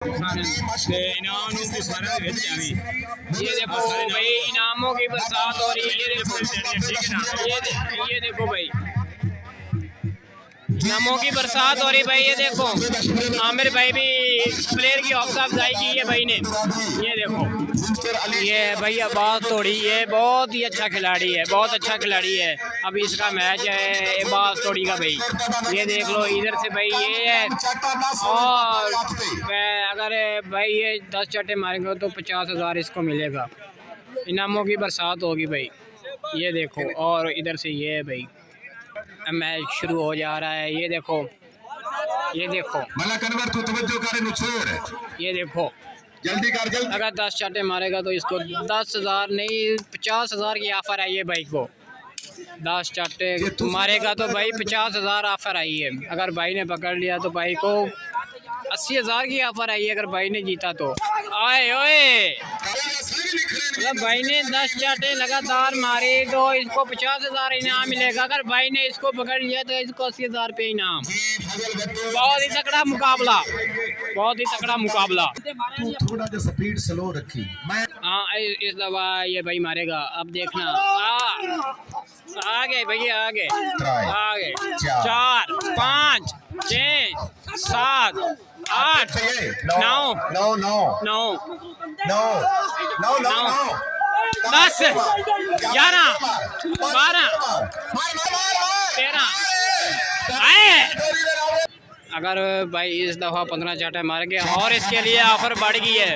ये देखो भाई इनामों की बरसात हो रही है। ये देखो भाई इनामों की बरसात हो रही भाई। ये देखो आमिर भाई भी प्लेयर की हौसला अफजाई की है भाई ने। ये देखो ये भाई अब्बास तोड़ी, ये बहुत ही अच्छा खिलाड़ी है, बहुत अच्छा खिलाड़ी है। अभी इसका मैच है अब्बास तोड़ी का भाई। ये देख लो इधर से भाई ये है। और अगर भाई ये 10 चट्टे मारेंगे तो 50,000 इसको मिलेगा। इनामों की बरसात होगी भाई। ये देखो और इधर से ये है भाई मैच शुरू हो जा रहा है। ये देखो ये देखो ये देखो जल्दी कर जल्दी। अगर 10 चाटे मारेगा तो इसको 10,000 नहीं 50,000 की ऑफर आई है भाई को। 10 चाटे मारेगा तो भाई 50,000 ऑफर आई है। अगर भाई ने पकड़ लिया तो भाई को 80,000 की ऑफर आई है। अगर भाई ने जीता तो आए ओए मतलब भाई ने 10 चाटे लगातार मारे तो इसको 50,000 इनाम मिलेगा। अगर भाई ने इसको पकड़ लिया तो इसको 80,000 रुपये इनाम। बहुत ही तगड़ा मुकाबला, बहुत ही तगड़ा मुकाबला। थोड़ा जो स्पीड स्लो रखी। हाँ इस दफा ये भाई मारेगा। अब देखना आ गए भैया आ गए 4 5 6 7 8 9 10 11 12 13 आए। अगर भाई इस दफ़ा 15 चाटे मार गया और इसके लिए ऑफर बढ़ गई है।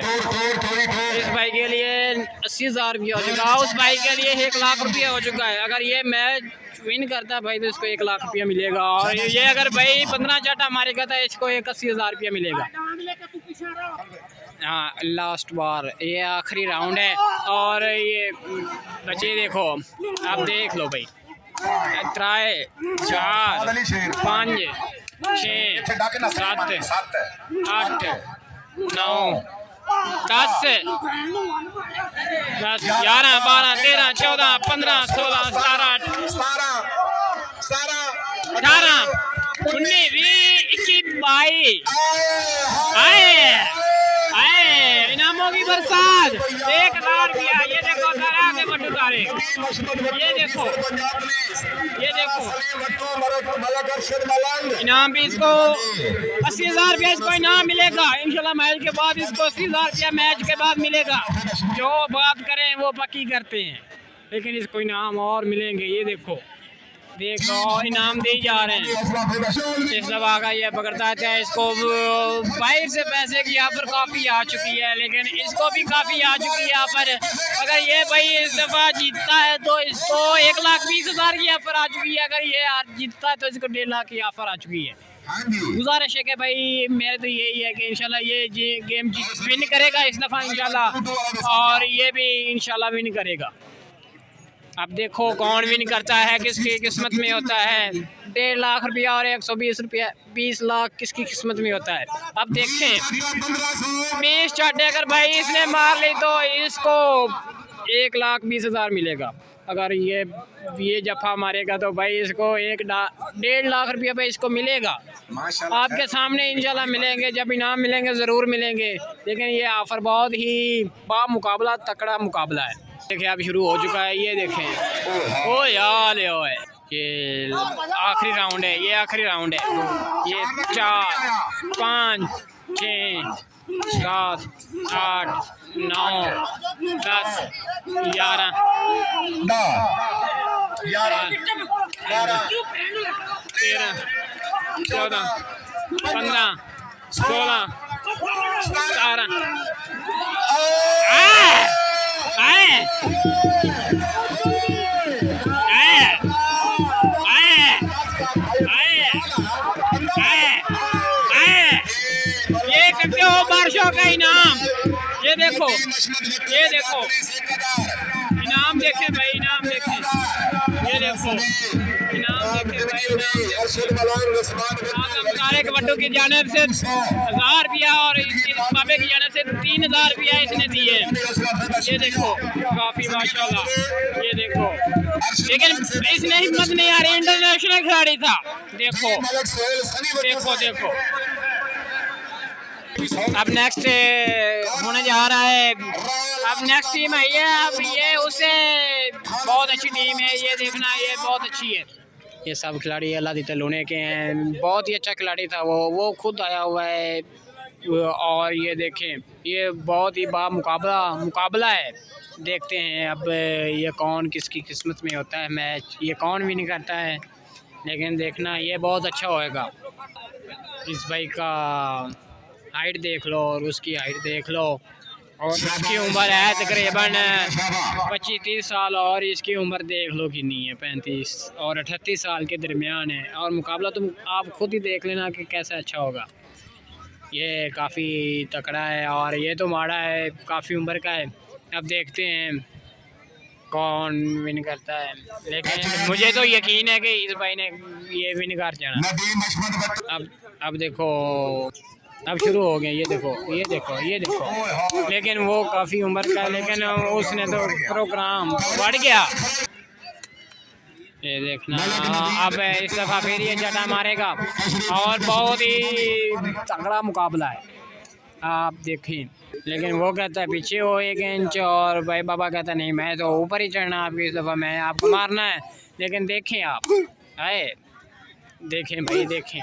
इस भाई के लिए 80,000 रुपया हो चुका है, उस भाई के लिए 1 लाख रुपया हो चुका है। अगर ये मैच विन करता है भाई तो इसको 1 लाख रुपया मिलेगा। और ये अगर भाई 15 चाटा मारेगा तो इसको 81,000 रुपया मिलेगा। हाँ लास्ट बार ये आखिरी राउंड है। और ये बच्चे देखो आप देख लो भाई 3 4 5 6 7 8 9 10 11 12 13 14 15 16 17 18 19 20 21 22 आए इनामों की बरसात 1,000 रुपया। ये देखो के बटुकारे। ये देखो इनाम भी इसको 80,000 रुपया इसको इनाम मिलेगा। इंशाल्लाह मैच के बाद इसको 80,000 रुपया मैच के बाद मिलेगा। जो बात करें वो पक्की करते हैं, लेकिन इसको इनाम और मिलेंगे। ये देखो इनाम दे जा रहे हैं। इस दफा का ये पकड़ता है इसको बाहर से पैसे की ऑफर काफ़ी आ चुकी है, लेकिन इसको भी काफ़ी आ चुकी है ऑफर। अगर ये भाई इस दफ़ा जीतता है तो इसको 1,20,000 की ऑफर आ चुकी है। अगर ये जीतता है तो इसको 1.5 लाख की ऑफर आ चुकी है। गुजारिश है कि भाई मेरे तो यही है कि इंशाल्लाह ये गेम विन करेगा इस दफ़ा इंशाल्लाह, और ये भी इंशाल्लाह विन करेगा। अब देखो कौन विन करता है, किसकी किस्मत में होता है 1.5 लाख रुपया और 120 रुपया 20 लाख किसकी किस्मत में होता है। अब देखें 20 चाटे अगर भाई इसने मार ली तो इसको 1,20,000 मिलेगा। अगर ये जफा मारेगा तो भाई इसको 1.5 लाख रुपया भाई इसको मिलेगा। आपके सामने इंशाल्लाह मिलेंगे, जब इनाम मिलेंगे ज़रूर मिलेंगे। लेकिन ये ऑफ़र बहुत ही बामुकाबला तकड़ा मुकाबला है। देखिए अब शुरू हो चुका है। ये देखें ओ यार ये आखिरी राउंड है, ये आखिरी राउंड है। ये 4 5 6 7 8 9 10 11 13 14 15 16 17 ये करते हो बारिशों का इनाम। ये देखो इनाम देखें भाई, इनाम देखें। ये देखो इनाम देखें भाई, कबड्डू की जानिब से 1,000 रुपया और बाबे की जानिब से 3,000 रुपया इसने दिए। ये देखो काफ़ी माशाल्लाह। ये देखो लेकिन इसने हिम्मत नहीं आ रही, इंटरनेशनल खिलाड़ी था। देखो अब नेक्स्ट होने जा रहा है। अब नेक्स्ट टीम आई है। अब ये उससे बहुत अच्छी टीम है, ये देखना, ये बहुत अच्छी है। ये सब खिलाड़ी अल्लाह दिते लोने के हैं, बहुत ही अच्छा खिलाड़ी था वो खुद आया हुआ है। और ये देखें, ये बहुत ही मुकाबला है। देखते हैं अब ये कौन किसकी किस्मत में होता है मैच, ये कौन भी नहीं करता है, लेकिन देखना ये बहुत अच्छा होएगा। इस भाई का हाइट देख लो और उसकी हाइट देख लो, और इसकी उम्र है तकरीबन 25-30 साल, और इसकी उम्र देख लो कितनी है, 35 और 38 साल के दरमियान है। और मुकाबला तुम आप खुद ही देख लेना कि कैसा अच्छा होगा। ये काफ़ी तकड़ा है और ये तो माड़ा है, काफ़ी उम्र का है। अब देखते हैं कौन विन करता है, लेकिन मुझे तो यकीन है कि इस भाई ने ये विन कर जाना। अब देखो, अब शुरू हो गए, ये देखो, लेकिन वो काफ़ी उम्र का है, लेकिन उसने तो प्रोग्राम बढ़ गया। ये देखना, अब इस दफ़ा फिर ये जटा मारेगा और बहुत ही तगड़ा मुकाबला है, आप देखें। लेकिन वो कहता है पीछे हो 1 इंच, और भाई बाबा कहता है नहीं मैं तो ऊपर ही चढ़ना आपकी, इस दफ़ा मैं आपको मारना है। लेकिन देखें आप आए, देखें भाई, देखें,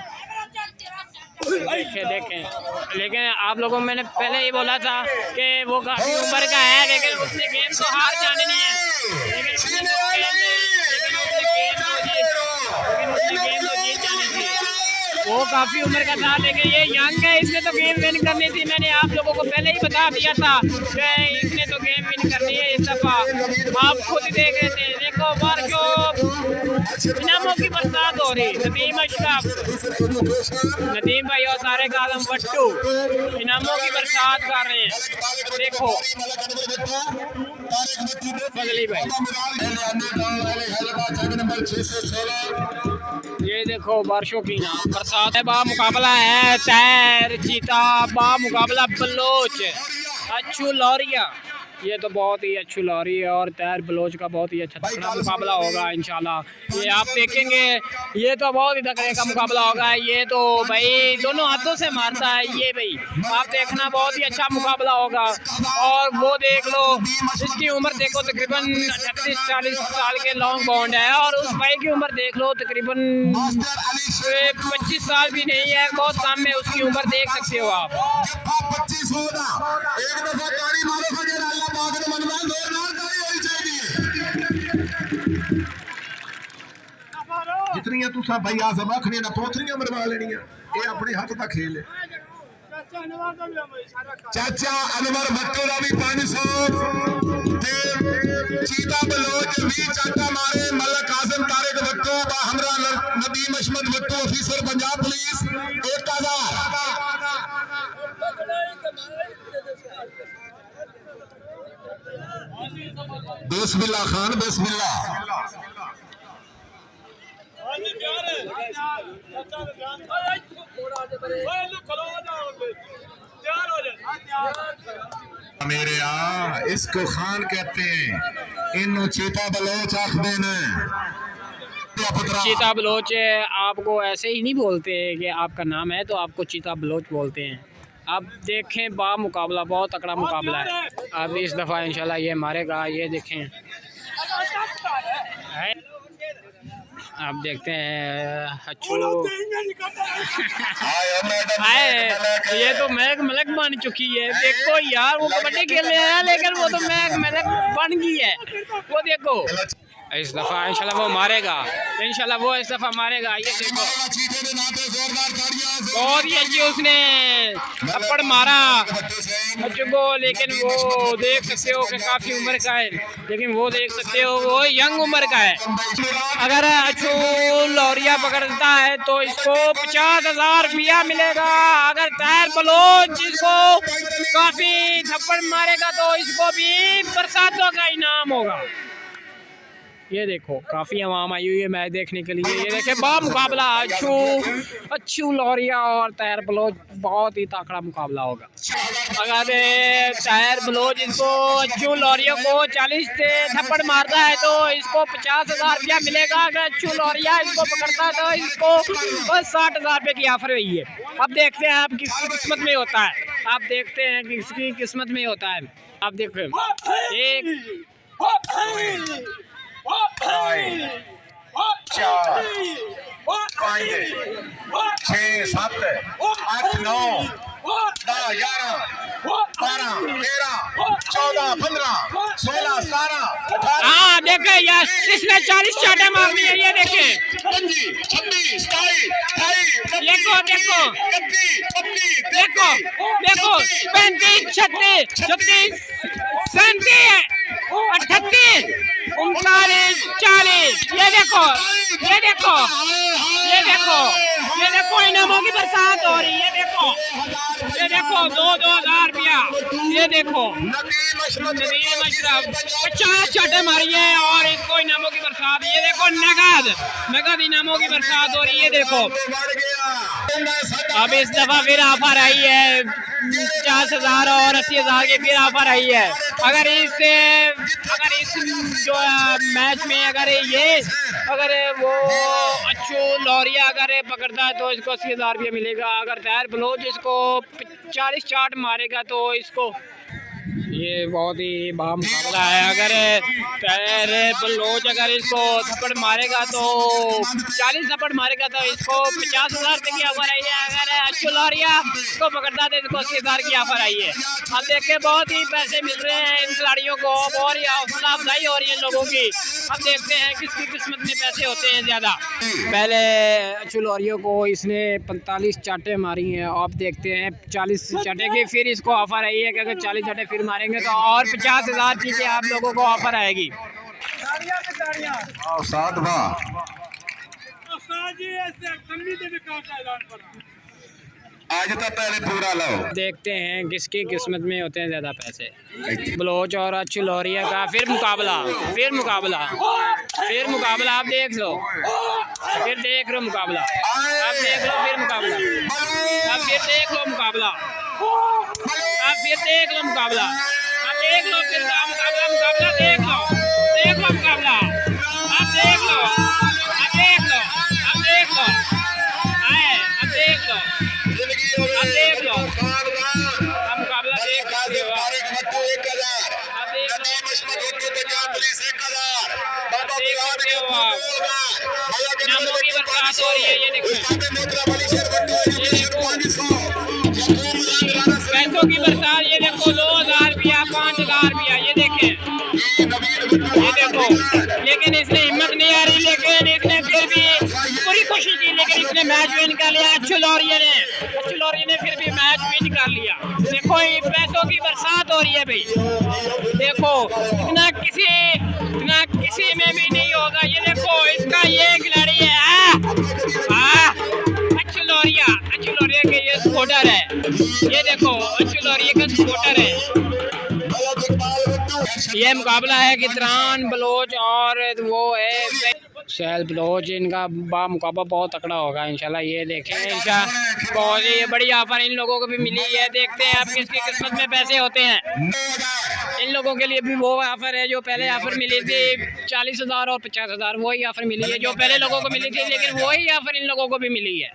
लेकिन आप लोगों को मैंने पहले ही बोला था कि वो काफ़ी उम्र का है, लेकिन उसने गेम को हार जाने नहीं है, लेकिन उसने गेम तो जीत जानी थी। वो काफ़ी उम्र का था, लेकिन ये यंग है, इसने तो गेम विन करनी थी। मैंने आप लोगों को पहले ही बता दिया था कि इसने तो गेम विन करनी है इस दफ़ा। आप खुद देख रहे थे, देखो बारिशों इनामों की बरसात हो रही। नदीम अशरफ, नदीम भाई और सारे कादम बट्टू इनामों की बरसात कर रहे हैं। देखो फजली भाई, ये देखो बारिशों की बरसात है। बा मुकाबला है तैर चीता, बा मुकाबला बलोच अच्छू लौरिया। ये तो बहुत ही अच्छी लॉरी है और तैर बलोच का बहुत ही अच्छा तगड़ा मुकाबला होगा इंशाल्लाह। ये आप देखेंगे, ये तो बहुत ही तगड़े का मुकाबला होगा। ये तो भाई दोनों हाथों से मारता है ये भाई, आप देखना बहुत ही अच्छा मुकाबला होगा। और वो देख लो, इसकी उम्र देखो तकरीबन 38-40 साल के लॉन्ग बाउंड है, और उस भाई की उम्र देख लो तकरीबन 25 साल भी नहीं है, बहुत कम है उसकी उम्र, देख सकते हो आप। जितनियां तुसा भाई आजम आखने ना पोथरियां मरवा लेनियां, ये अपने हाथ का खेल है। चाचा अनवर भट्टू का भी 500 चीता बलोच भी चाचा मारे, मलक आजम तारिक भट्टू हमरा नदीम अशमत भट्टू ऑफिसर पंजाब पुलिस 1000। बिस्मिल्लाह खान बिस्मिल्लाह। मेरे इसको खान कहते हैं, इन्हों चीता बलोच आखते हैं। चीता बलोच आपको ऐसे ही नहीं बोलते कि आपका नाम है तो आपको चीता बलोच बोलते हैं। आप देखें बा मुकाबला बहुत तगड़ा मुकाबला है। अब इस दफ़ा इंशाल्लाह ये मारेगा, ये देखें। आप देखते हैं अच्छू ये तो महक मलक बन चुकी है। देखो यार, वो कबड्डी खेलने हैं लेकिन वो तो महक मलक बन गई है। वो देखो इस दफ़ा इंशाल्लाह वो मारेगा, इंशाल्लाह वो इस दफ़ा मारेगा। ये देखो बहुत ही अच्छी उसने थप्पड़ मारा अच्छू को, लेकिन वो देख सकते हो कि काफ़ी उम्र का है, लेकिन वो देख सकते हो वो यंग उम्र का है। अगर अच्छू लौरिया पकड़ता है तो इसको 50,000 रुपया मिलेगा। अगर तैर बलोच इसको काफ़ी थप्पड़ मारेगा तो इसको भी बरसातों का इनाम होगा। ये देखो काफ़ी अवाम आई हुई है मैच देखने के लिए। ये देखे बा मुकाबला अच्छू लौरिया और तैयार बलोच, बहुत ही तगड़ा मुकाबला होगा। अगर तैयार बलोच इसको अच्छू लौरिया को 40 से थप्पड़ मारता है तो इसको 50,000 रुपया मिलेगा। अगर अच्छू लौरिया इसको पकड़ता है तो इसको बस 60,000 रुपये की ऑफर हुई है। अब देखते हैं आप किसकी किस्मत में होता है, आप देखते हैं किसकी किस्मत में होता है। आप देखो एक 4 5 6 7 8 9 10 11 12 13 14 15 16 17 18। हाँ देखे यार, इसने 40 चाटे मार दिए। ये देखे 25 26 27 देखो देखो देखो देखो 35 36 36 37 38 39 40। ये देखो ये देखो ये देखो ये देखो इनामों की बरसात हो रही है। ये देखो 2,000 रुपया। ये देखो नदीम अशरफ 50 चाटे मारी है और इसको इनामों की बरसात। ये देखो नगद इनामों की बरसात हो रही है। देखो अब इस दफा फिर ऑफर आई है 50,000 और 80,000 की फिर ऑफर आई है। अगर इस जो मैच में अगर वो अच्छू लौरिया अगर पकड़ता है तो इसको 80,000 रुपया मिलेगा। अगर तैयार बलोच इसको 40 चाट मारेगा तो इसको, ये बहुत ही बड़ा मुकाबला है। अगर तैयार बलोच अगर इसको थप्पड़ मारेगा तो 40 थप्पड़ मारेगा तो इसको 50,000 रुपये की ऑफर आई है। अगर अच्छू लौरिया इसको पकड़ता है तो इसको 80,000 की ऑफर आई है। अब देखे बहुत ही पैसे मिल रहे हैं इन खिलाड़ियों को और ये हौसला अफजाई हो रही है लोगों की। अब देखते हैं किसकी किस्मत में पैसे होते हैं ज़्यादा। पहले अच्छू लौरिया को इसने 45 चाटें मारी हैं। अब देखते हैं 40 चाटे की फिर इसको ऑफर आई है कि अगर 40 चाटे फिर मारेंगे तो और 50,000 चीजें आप लोगों को ऑफर आएगी। आज तो पहले पूरा लो। देखते हैं किसकी किस्मत में होते हैं ज्यादा पैसे। बलोच और अच्छू लौरिया का फिर मुकाबला आप देख लो, फिर देख लो मुकाबला, आप देख लो फिर मुकाबला, आप फिर देख लो मुकाबला, आप फिर देख लो मुकाबला, आप देख लो फिर मुकाबला देख लो मुकाबला, आप देख लो, आप देख लो, आप देख लो, आए आप देख लो, आप देख लो, आप मुकाबला देख सकते हो। आप देख लो, देख सकते हो आप, इनामों की बरसात हो रही है। ये देखो पैसों की बरसात। ये देखो 2,000 रुपया 5,000 रुपया। ये देखें, ये देखो, लेकिन इसने हिम्मत नहीं आ रही, लेकिन इसने फिर भी पूरी कोशिश की, लेकिन इसने मैच विन कर लिया। अच्छू लौरिया ने फिर भी मैच विन कर लिया। देखो ये पैसों की बरसात हो रही है भाई। देखो इतना किसी में भी नहीं होगा। ये देखो इसका ये खिलाड़ी है अच्छू लौरिया के ये सपोर्टर है। ये देखो अच्छू लौरिया का सपोर्टर है। ये मुकाबला है कितरान बलोच और वो है सैल बलोच। इनका मुकाबला बहुत तकड़ा होगा इंशाल्लाह। ये देखें इनका बहुत ही बड़ी ऑफर इन लोगों को भी मिली है। देखते हैं आप किसकी किस्मत में पैसे होते हैं। इन लोगों के लिए भी वो ऑफर है जो पहले ऑफर मिली थी 40,000 और 50,000, वही ऑफर मिली है जो पहले लोगों को मिली थी, लेकिन वही ऑफर इन लोगों को भी मिली है।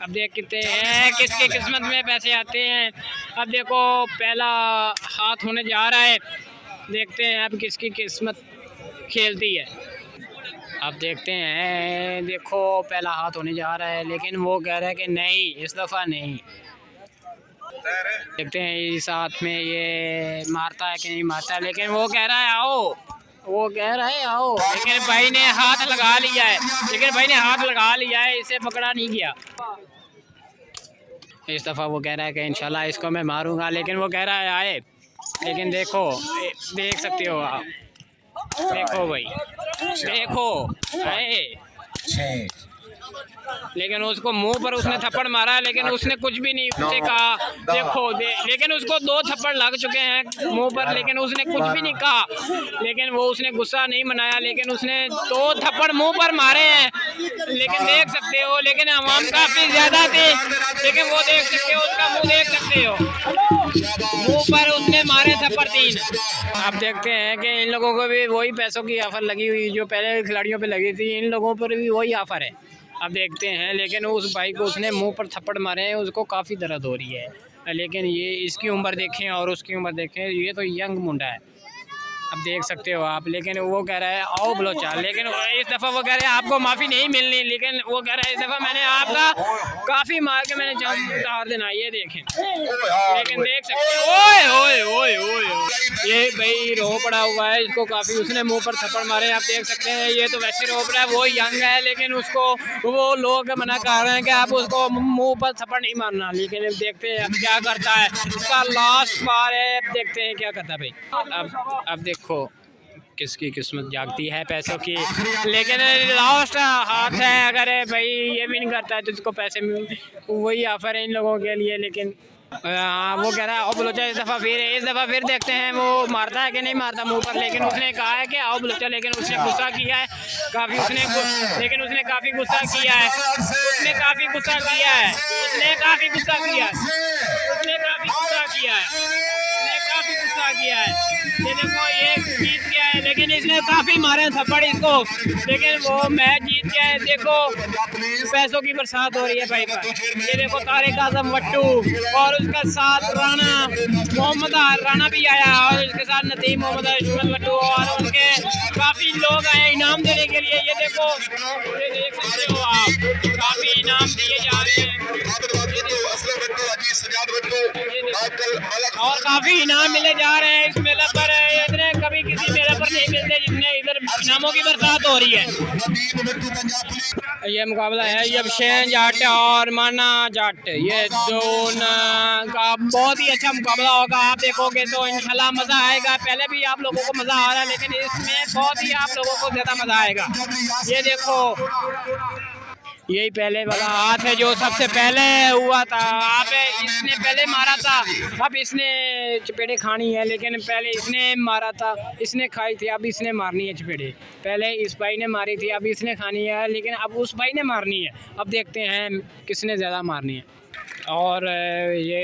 अब देखते हैं किसके किस्मत में पैसे आते हैं। अब देखो पहला हाथ होने जा रहा है, देखते हैं अब किसकी किस्मत खेलती है। अब देखते हैं, देखो पहला हाथ होने जा रहा है, लेकिन वो कह रहा है कि नहीं इस दफ़ा नहीं। देखते हैं इस हाथ में ये मारता है कि नहीं मारता है, लेकिन वो कह रहा है आओ, लेकिन भाई ने हाथ लगा लिया है, इसे पकड़ा नहीं गया। इस दफ़ा वो कह रहा है कि इंशाल्लाह इसको मैं मारूंगा, लेकिन वो कह रहा है आए। लेकिन देखो देख सकते हो आप, देखो भाई देखो आए लेकिन उसको मुंह पर उसने थप्पड़ मारा, लेकिन उसने कुछ भी नहीं उससे कहा। देखो लेकिन उसको 2 थप्पड़ लग चुके हैं मुंह पर, लेकिन उसने कुछ भी नहीं कहा। लेकिन वो उसने गुस्सा नहीं मनाया, लेकिन उसने 2 थप्पड़ मुंह पर मारे हैं। लेकिन देख सकते हो, लेकिन आवाम काफी ज्यादा थी, लेकिन वो देख सकते हो, उसका मुंह देख सकते हो, मुंह पर उसने मारे थप्पड़ 3। आप देखते हैं कि इन लोगों को भी वही पैसों की ऑफर लगी हुई जो पहले खिलाड़ियों पे लगी थी, इन लोगों पर भी वही ऑफर है। अब देखते हैं, लेकिन उस भाई को उसने मुंह पर थप्पड़ मारे हैं, उसको काफ़ी दर्द हो रही है। लेकिन ये इसकी उम्र देखें और उसकी उम्र देखें, ये तो यंग मुंडा है, अब देख सकते हो आप। लेकिन वो कह रहा है आओ बलोचा, लेकिन इस दफ़ा वो कह रहे हैं आपको माफ़ी नहीं मिलनी, लेकिन वो कह रहा है इस दफ़ा मैंने आपका काफ़ी मार के मैंने जान उतार देना। ये देखें, लेकिन देख सकते हो ओए ओए ओए ओए ये भाई रो पड़ा हुआ है, इसको काफ़ी उसने मुंह पर थप्पड़ मारे। आप देख सकते हैं, ये तो वैसे रो पड़ा है, वो यंग है, लेकिन उसको वो लोग मना कर रहे हैं कि आप उसको मुँह पर थप्पड़ नहीं मारना। लेकिन देखते हैं अब क्या करता है, इसका लास्ट बार है, अब देखते हैं क्या करता है भाई। अब देखो किसकी किस्मत जागती है पैसों की, लेकिन लास्ट हाथ है, अगर भाई ये भी नहीं करता है तो इसको पैसे वही ऑफर है इन लोगों के लिए। लेकिन वो कह रहा है आओ बलोचा इस दफ़ा फिर देखते हैं वो मारता है कि नहीं मारता मुंह पर। लेकिन उसने कहा है कि आओ बलोचा, लेकिन उसने गुस्सा किया है काफ़ी, लेकिन उसने काफ़ी गुस्सा किया है, उसने काफ़ी गुस्सा किया है, उसने काफ़ी गुस्सा किया है, उसने काफ़ी गुस्सा किया है, उसने काफ़ी गुस्सा किया है। ये देखो ये जीत गया है, लेकिन इसने काफ़ी मारे थप्पड़ इसको, लेकिन वो मैच जीत गया है। देखो पैसों की बरसात हो रही है भाई पर। ये देखो तारिक आजम वट्टू और उसके साथ राणा मोहम्मद राणा भी आया, और उसके साथ नदीम मोहम्मद अशमत वट्टू, और उनके काफ़ी लोग आए इनाम देने के लिए। ये देखो, ये देख सकते हो आप, काफ़ी इनाम दिए जा रहे हैं और काफ़ी इनाम मिले जा रहे हैं इस मेले पर। इतने कभी किसी मेले पर नहीं मिलते जितने इधर इनामों की बरसात हो रही है। ये मुकाबला है यबशेन जाट और माना जाट, ये दोनों का बहुत ही अच्छा मुकाबला होगा। आप देखोगे तो इंशाल्लाह मज़ा आएगा। पहले भी आप लोगों को मज़ा आ रहा है, लेकिन इसमें बहुत ही आप लोगों को ज़्यादा मज़ा आएगा। ये देखो यही पहले वाला हाथ है जो सबसे पहले हुआ था। आप इसने पहले मारा था, अब इसने चपेड़े खानी है, लेकिन पहले इसने मारा था, इसने खाई थी, अब इसने मारनी है चपेड़े। पहले इस भाई ने मारी थी, अब इसने खानी है, लेकिन अब उस भाई ने मारनी है। अब देखते हैं किसने ज़्यादा मारनी है। और ये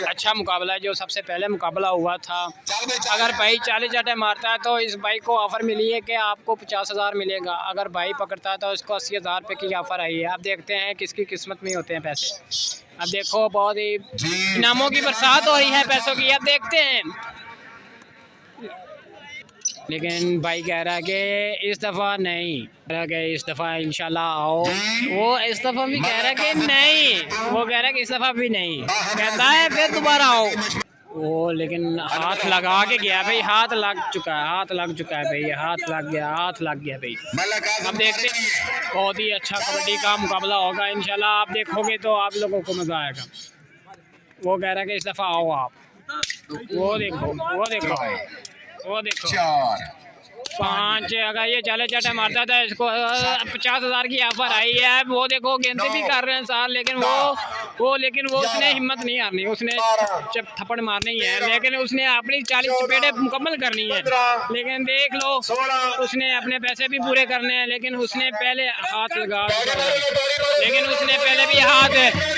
अच्छा मुकाबला है जो सबसे पहले मुकाबला हुआ था। अगर भाई 40 चाटे मारता है तो इस भाई को ऑफ़र मिली है कि आपको 50,000 मिलेगा। अगर भाई पकड़ता है तो इसको 80,000 रुपये की ऑफ़र आई है। अब देखते हैं किसकी किस्मत में होते हैं पैसे। अब देखो बहुत ही इनामों की बरसात हो रही है पैसों की। अब देखते हैं, लेकिन भाई कह रहा है कि इस दफ़ा नहीं, कह रहा है कि इस दफ़ा इंशाल्लाह आओ। वो इस दफ़ा भी कह रहा है कि नहीं, वो कह रहा है कि इस दफ़ा भी नहीं, कहता है फिर दोबारा आओ वो। लेकिन हाथ लगा के गया भाई, हाथ लग चुका है, हाथ लग चुका है भाई, हाथ लग गया, हाथ लग गया भाई। अब देखते हैं, बहुत ही अच्छा कबड्डी का मुकाबला होगा इंशाल्लाह। आप देखोगे तो आप लोगों को मज़ा आएगा। वो कह रहा है कि इस दफ़ा आओ आप। वो देखो, वो देखो, वो देखो 5। अगर ये 40 चाटे मारता था इसको 50,000 की ऑफर आई है। वो देखो गेंदे भी कर रहे हैं सार, लेकिन लेकिन वो उसने हिम्मत नहीं हारनी, उसने थप्पड़ मारनी है, लेकिन उसने अपनी 40 चपेटे मुकम्मल करनी है। लेकिन देख लो उसने अपने पैसे भी पूरे करने हैं, लेकिन उसने पहले हाथ लगा, लेकिन उसने पहले भी हाथ,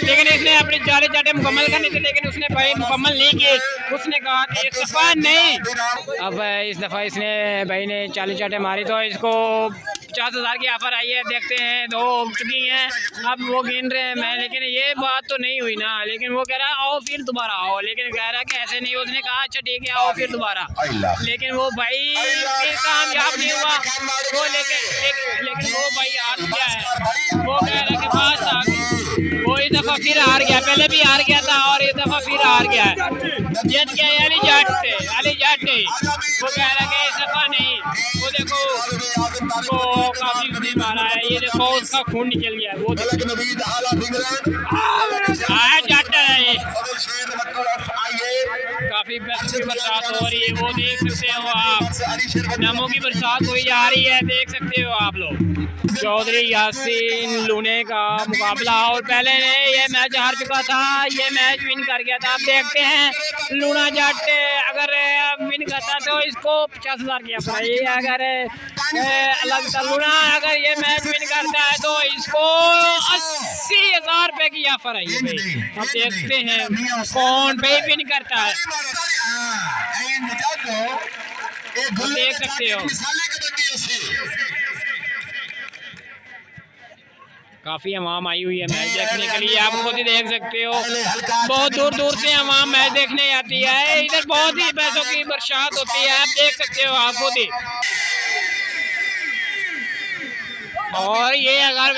लेकिन इसने अपनी 40 चाटे मुकम्मल करनी थी, लेकिन उसने भाई मुकम्मल नहीं किए। उसने कहा कि इस दफ़ा नहीं। अब इस दफ़ा इसने भाई ने 40 चाटे मारी तो इसको 50,000 की ऑफर आई है। देखते हैं 2 हो चुकी हैं, अब वो गिन रहे हैं मैं, लेकिन ये बात तो नहीं हुई ना। लेकिन वो कह रहा है आओ फिर दोबारा आओ, लेकिन कह रहा है कि ऐसे नहीं। उसने कहा अच्छा ठीक है आओ फिर दोबारा, लेकिन वो भाई कामयाब नहीं हुआ वो। लेकिन वो भाई हार गया है। वो कह रहा है कि पास आ गई, वो इस दफ़ा फिर हार गया, पहले भी हार गया था और इस दफ़ा फिर हार गया है। जीत गया अली जाट, अली जाट। वो कह रहा है कि इस दफ़ा नहीं। वो देखो वो काफी उसने मारा है, ये देखो उसका खून निकल गया है। वो जाट है, काफी काफी पैसों की बरसात हो रही है, वो देख सकते हो आप, इनामों की बरसात हुई जा रही है, देख सकते हो आप लोग। चौधरी यासीन लूने का मुकाबला, और पहले ने ये मैच हार चुका था, ये मैच विन कर गया था। आप देखते हैं लूना जट अगर विन करता तो इसको 50,000 की ऑफर है, अगर अलग लूना अगर ये मैच विन करता है तो इसको 80,000 रुपए की ऑफर है ये भाई। अब देखते हैं कौन भाई विन करता है, देख सकते हो काफी अवाम आई हुई है मैच देखने के लिए, आप खुद ही देख सकते हो, बहुत दूर दूर से अवाम मैच देखने आती है, इधर बहुत ही पैसों की बरसात होती है, आप देख सकते हो आप खुद ही। और ये अगर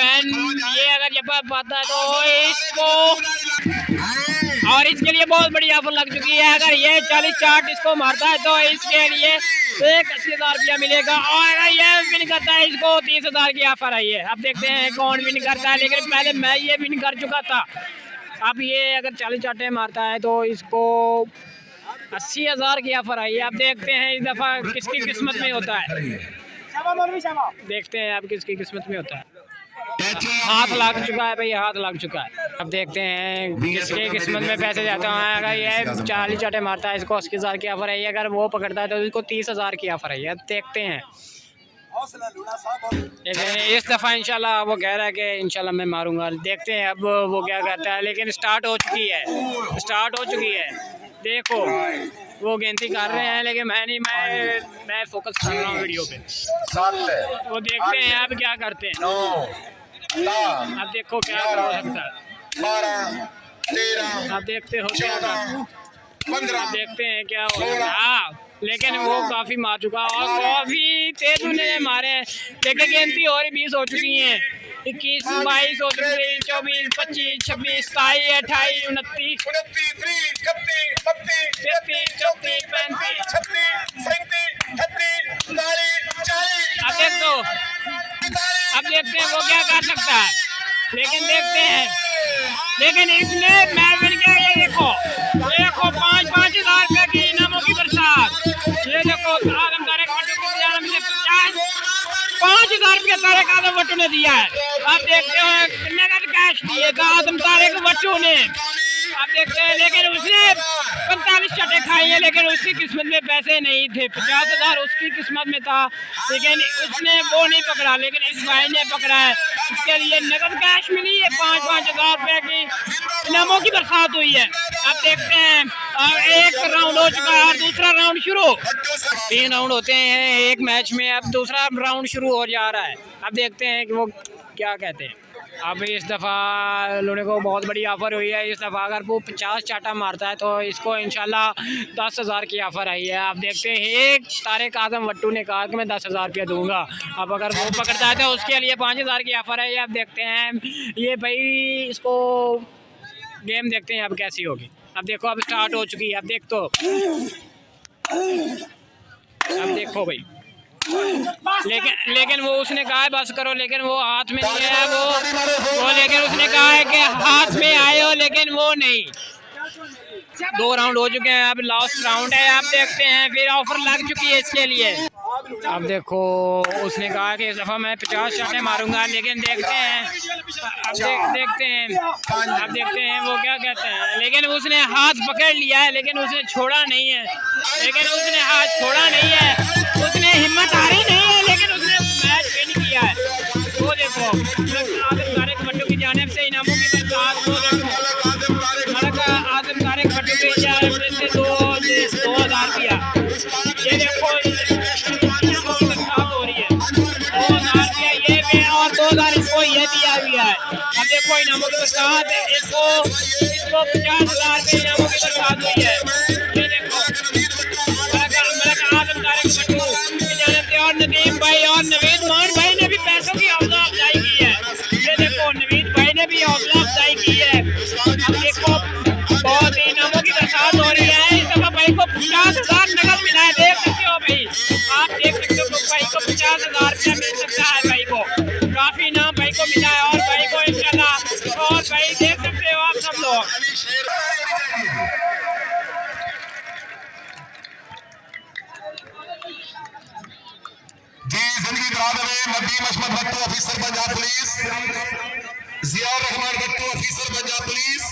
जब पाता है तो इसको, और इसके लिए बहुत बड़ी ऑफर लग चुकी है, अगर ये 40 चार्ट इसको मारता है तो इसके लिए 80,000 रुपया मिलेगा, और अगर ये विन करता है इसको 30,000 की ऑफर आई है। अब देखते हैं कौन विन करता है, लेकिन पहले मैं ये विन कर चुका था, अब ये अगर 40 चार्टे मारता है तो इसको 80,000 की ऑफर आई है। अब देखते हैं इस दफ़ा किसकी किस्मत में होता है, देखते हैं अब किसकी किस्मत में होता है। हाथ लग चुका है भाई, हाथ लग चुका है। अब देखते हैं किसके किस्मत में पैसे जाते हैं, अगर ये 40 चाटे मारता है इसको 80,000 की ऑफर है, अगर वो पकड़ता है तो इसको 30,000 की ऑफर है। अब देखते हैं, इस दफ़ा इंशाल्लाह वो कह रहा है कि इंशाल्लाह मैं मारूंगा, देखते हैं अब वो क्या करता है, लेकिन स्टार्ट हो चुकी है, देखो वो गिनती कर रहे हैं, लेकिन मैं फोकस कर रहा हूँ वीडियो पे, वो देखते हैं अब क्या करते हैं। अब देखो क्या हो सकता है, आप देखते हो क्या आप देखते हैं क्या हो रहा है, लेकिन वो काफ़ी मार चुका और काफ़ी तेज उन्हें मारे, लेकिन गिनती और 20 हो चुकी हैं, 21, 22, 23, 24, 25, 26, 27, 28, 29, 33, 34, 34, 35, 36, 37, 38, अब देखते हैं वो क्या कर सकता है, लेकिन देखते हैं, लेकिन इसने मैच विन किया। ये देखो 5,000 रुपये की इनामों की बरसात, ये देखो आदम तारिक भट्टू को 5,000 रुपये तारिक आदम भट्टू ने दिया है। आप देखते हो कितने का कैश दिए था आदम तारिक भट्टू ने, आप देखते हैं, लेकिन उसने 45 चटे खाई है, लेकिन उसकी किस्मत में पैसे नहीं थे, 50,000 उसकी किस्मत में था, लेकिन उसने वो नहीं पकड़ा, लेकिन इस भाई ने पकड़ा है, इसके लिए नगद कैश मिली है, 5,000 रुपये की इनामों की बरसात हुई है। आप देखते हैं एक राउंड हो चुका है और दूसरा राउंड शुरू, 3 राउंड होते हैं एक मैच में, अब दूसरा राउंड शुरू हो जा रहा है। अब देखते हैं कि वो क्या कहते हैं। अब इस दफ़ा लूने को बहुत बड़ी ऑफ़र हुई है, इस दफ़ा अगर वो 50 चाटा मारता है तो इसको इंशाल्लाह 10,000 की ऑफ़र आई है। आप देखते हैं एक तारिक आदम भट्टू ने कहा कि मैं 10,000 रुपया दूँगा, अब अगर वो पकड़ता है तो उसके लिए 5,000 की ऑफ़र है। आप देखते हैं ये भाई, इसको गेम देखते हैं अब कैसी होगी। अब देखो अब स्टार्ट हो चुकी है, अब देखो भाई, लेकिन वो उसने कहा है बस करो, लेकिन वो हाथ में नहीं है, वो लेकिन उसने कहा है कि हाथ में आए हो, लेकिन वो नहीं। 2 राउंड हो चुके हैं, अब लास्ट राउंड है। आप देखते हैं फिर ऑफर लग चुकी है इसके लिए। अब देखो उसने कहा कि इस दफ़ा मैं 50 चाटे मारूंगा, लेकिन देखते हैं अब देखते हैं वो क्या कहते हैं, लेकिन उसने हाथ पकड़ लिया है, लेकिन उसने छोड़ा नहीं है, उसने हिम्मत हारी नहीं है, लेकिन उसने मैच विन किया है। वो देखो आदम तारिक भट्टू की जानिब से इनामों की बरसात, वो देखो आदम तारिक भट्टू की जानिब से 2,000 रुपया, ये देखो हो रही है 2,000 रुपया ये भी, और 2,000 इसको ये दिया हुआ है। अब देखो इनामों की बरसात, इसको 50,000 रुपये इनामों की बरसात हुई है। ये देखो आदम तारिक भट्टू की जानिब से, और नदीम भाई और नवीद मान भाई ने भी पैसों की हौसला अफजाई की है। ये देखो नवीद भाई ने भी हौसला अफजाई की है। अब देखो बहुत ही इनामों की बरसात हो रही है। इस दफा भाई को 50,000 नगद मिला है, देख सकते हो भाई, आप देख सकते हो भाई को 50,000 रुपया मिल सकता है, भाई को काफी इनाम भाई को मिला है, और भाई को इंशाल्लाह, और भाई देख सकते हो आप सब लोग बाद में Nadeem Ahmed Bhattu officer Punjab police, Ziaur Rahman Bhattu officer Punjab police,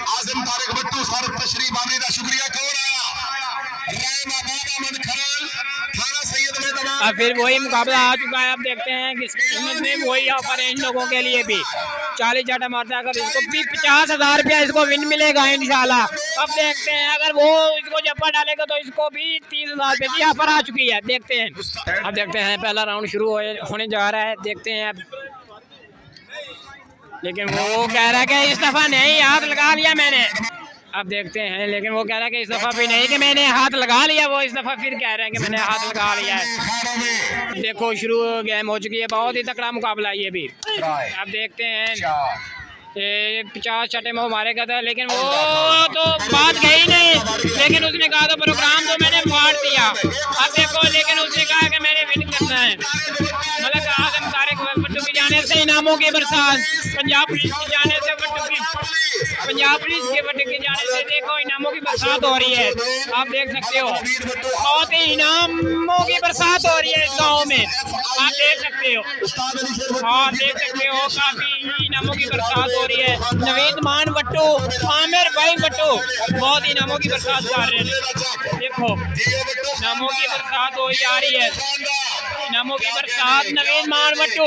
Azam Tariq Bhattu sir तशरीफ आने का शुक्रिया। कौन आया? अब फिर वही मुकाबला आ चुका है। अब देखते हैं कि इसमें वही ऑफर है इन लोगों के लिए भी। 40 चाटा मारता है, अगर इसको भी 50,000 रुपया इसको विन मिलेगा इंशाल्लाह। अब देखते हैं अगर वो इसको जप्पा डालेगा तो इसको भी 30,000 रुपये की ऑफर आ चुकी है। देखते हैं, अब देखते हैं पहला राउंड शुरू होने जा रहा है। देखते हैं अब, लेकिन वो कह रहा है कि इस दफा नहीं, हाथ लगा लिया मैंने। अब देखते हैं, लेकिन वो कह रहा है कि इस दफा भी नहीं कि मैंने हाथ लगा लिया, वो इस दफा फिर कह रहे हैं कि मैंने हाथ लगा लिया है। देखो शुरू गेम हो चुकी है, बहुत ही तकड़ा मुकाबला ये भी। अब देखते हैं 50 छठे में वो मारेगा था, लेकिन वो तो बात गई नहीं, लेकिन उसने कहा था प्रोग्राम तो मैंने फाड़ दिया। अब देखो, लेकिन उसने कहा कि मैंने विन करना है। मलक आजम तारिक भट्टू की जाने से इनामों की बरसात, पंजाब पुलिस की जाने से पंजाब पुलिस के भट्टू की जाने से देखो इनामों की बरसात हो रही है। आप देख सकते हो, बहुत ही इनामों की बरसात हो रही है इस गाँव में। आप देख सकते हो, और देख सकते हो काफी इनामों की बरसात हो रही है। नवीद मान भट्टू, आमिर भाई भट्टू बहुत ही इनामों की बरसात कर रहे हैं। देखो इनामों की बरसात हो आ रही है, इनामों की बरसात। नवीद मान भट्टू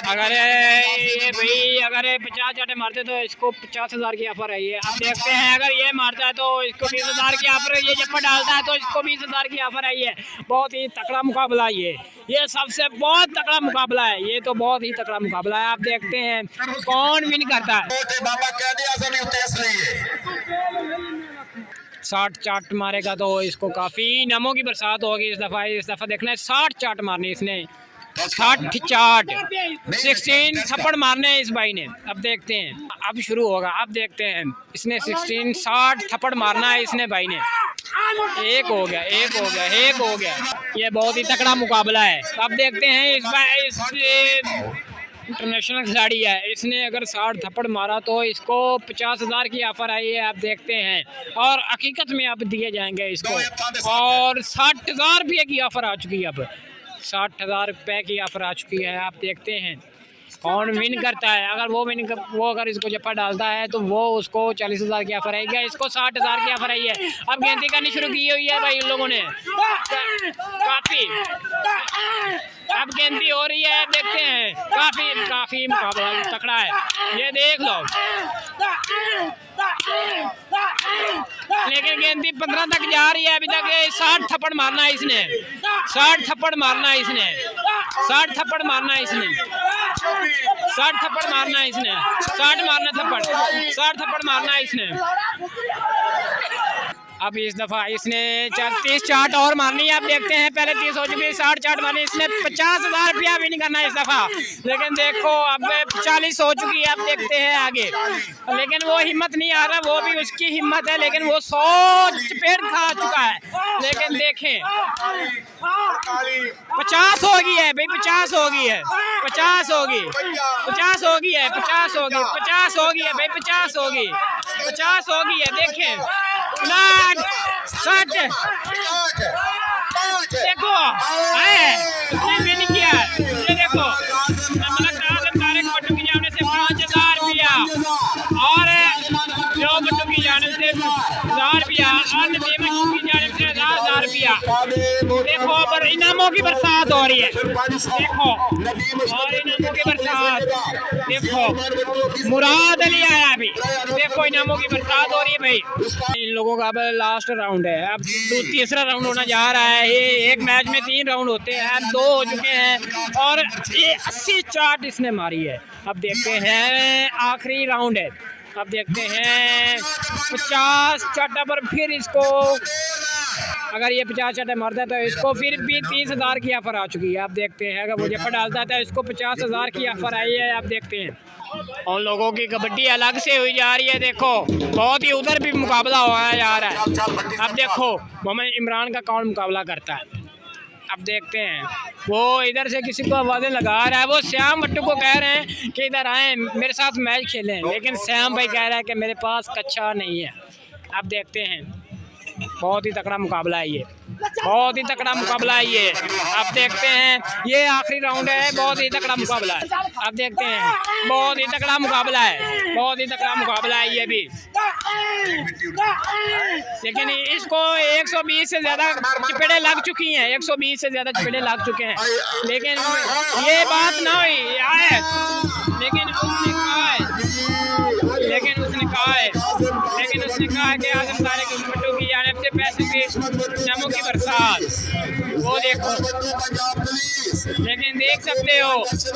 अगर ये भाई अगर 50 चाटे मारते तो इसको 50,000 की ऑफर आई है। अब देखते हैं अगर ये मारता है तो इसको 20,000 की ऑफर है। ये जब डालता है तो इसको 20,000 की ऑफर आई है। बहुत ही तकड़ा मुकाबला ये सबसे बहुत तकड़ा मुकाबला है। ये तो बहुत ही तकड़ा मुकाबला है। आप देखते हैं कौन विन करता है। 60 चाट मारेगा तो इसको काफी इनामों की बरसात होगी इस दफा देखना है। 60 चाट मारने इसने, 60 चाट, 16 थप्पड़ मारने इस भाई ने। अब देखते हैं, अब शुरू होगा। अब देखते हैं, इसने 60 थप्पड़ मारना है इसने भाई ने। एक हो गया, एक हो गया, एक हो गया। ये बहुत ही तकड़ा मुकाबला है। अब देखते हैं इस इंटरनेशनल खिलाड़ी है, इसने अगर 60 थप्पड़ मारा तो इसको 50,000 की ऑफर आई है। आप देखते हैं, और हकीकत में अब दिए जाएंगे इसको। और 60,000 रुपये की ऑफर आ चुकी है। अब 60,000 रुपये की ऑफर आ चुकी है। आप देखते हैं कौन विन करता है। अगर वो अगर इसको जप्पा डालता है तो वो उसको 40,000 की ऑफर आएगी, इसको 60,000 की ऑफर आई है। अब गिनती करनी शुरू की हुई है भाई उन लोगों ने काफी। अब गिनती हो रही है, देखते हैं। काफी मुकाबला तकड़ा है, ये देख लो। लेकिन गिनती 15 तक जा रही है अभी तक। 60 थप्पड़ मारना है इसने, 60 थप्पड़ मारना है इसने, 60 थप्पड़ मारना है इसने, 60 थप्पड़ मारना है इसने, 60 मारना थप्पड़, 60 थप्पड़ मारना है इसने। अब इस दफ़ा इसने 30 चाट और मारनी है। आप देखते हैं, पहले 30 हो चुकी है, 60 चाट मारनी। इसने 50,000 रुपया भी नहीं करना है इस दफ़ा, लेकिन देखो अब 40 हो चुकी है। अब देखते हैं आगे, लेकिन वो हिम्मत नहीं आ रहा। वो भी उसकी हिम्मत है, लेकिन वो 100 चपेट खा चुका है। लेकिन देखें 50 हो गई है भाई, 50 हो गई है, 50 होगी, 50 हो गई है, 50 होगी, 50 हो गई है भाई, 50 होगी, 50 हो गई है। देखें 60 देखो उसने विन किया। ये देखो मलक आजम तारिक भट्टू की जाने से 5,000 रुपया, और जो भट्टू की जाने से 1,000 रुपया, और नदीम की जाने से 1,000 रुपया। देखो पर इनामों की बरसात हो रही है। देखो और इनामों की बरसात, देखो मुराद अली आया अभी। देखो इनामों की बरसात हो रही है भाई। इन लोगों का अब लास्ट राउंड है। अब तीसरा राउंड होना जा रहा है। ये एक मैच में 3 राउंड होते हैं, अब 2 हो चुके हैं, और ये 80 चाट इसने मारी है। अब देखते हैं आखिरी राउंड है। अब देखते हैं 50 चाटा पर फिर इसको, अगर ये 50 चाटे मारता है तो इसको फिर भी 30,000 की ऑफर आ चुकी है। आप देखते हैं अगर वो जब डालता है तो इसको 50,000 की ऑफर आई है। आप देखते हैं उन लोगों की कबड्डी अलग से हुई जा रही है। देखो बहुत ही उधर भी मुकाबला हुआ जा रहा है। अब देखो मोहम्मद इमरान का कौन मुकाबला करता है। अब देखते हैं, वो इधर से किसी को आवाज़ें लगा रहा है। वो श्याम भट्टू को कह रहे हैं कि इधर आए मेरे साथ मैच खेलें, लेकिन श्याम भाई कह रहा है कि मेरे पास कच्चा नहीं है। अब देखते हैं बहुत ही तगड़ा मुकाबला है ये, बहुत ही तगड़ा मुकाबला है ये। आप देखते हैं ये आखिरी राउंड है, बहुत ही तगड़ा मुकाबला है। आप देखते हैं बहुत ही तगड़ा मुकाबला है, बहुत ही तगड़ा मुकाबला है ये भी। लेकिन इसको 120 से ज़्यादा चपेड़े लग चुकी हैं, 120 से ज़्यादा चपेड़े लग चुके हैं। लेकिन ये बात ना हुई आए, लेकिन उसने कहा कि आजम तारिक भट्टू की जानिब से पैसे के नामों की बरसात, वो देखो। लेकिन देख सकते हो,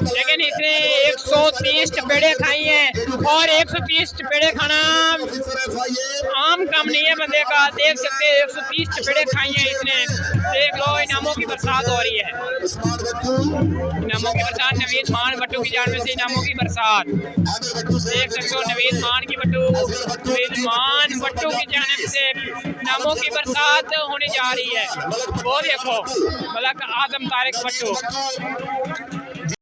लेकिन इसने 130 चपेड़े खाई हैं और 130 चपेड़े खाना आम काम नहीं है बंदे का। देख सकते हैं 130 चपेड़े खाई हैं इसने। देख लो इनामों की बरसात हो रही है, इनामों की बरसात। नवीद मान भट्टू की जानिब से इनामों की बरसात देख सकते हो। नवीद मान भट्टू की जानिब से इनामों की बरसात होने जा रही है। वो देखो मलक आजम तारिक भट्टू।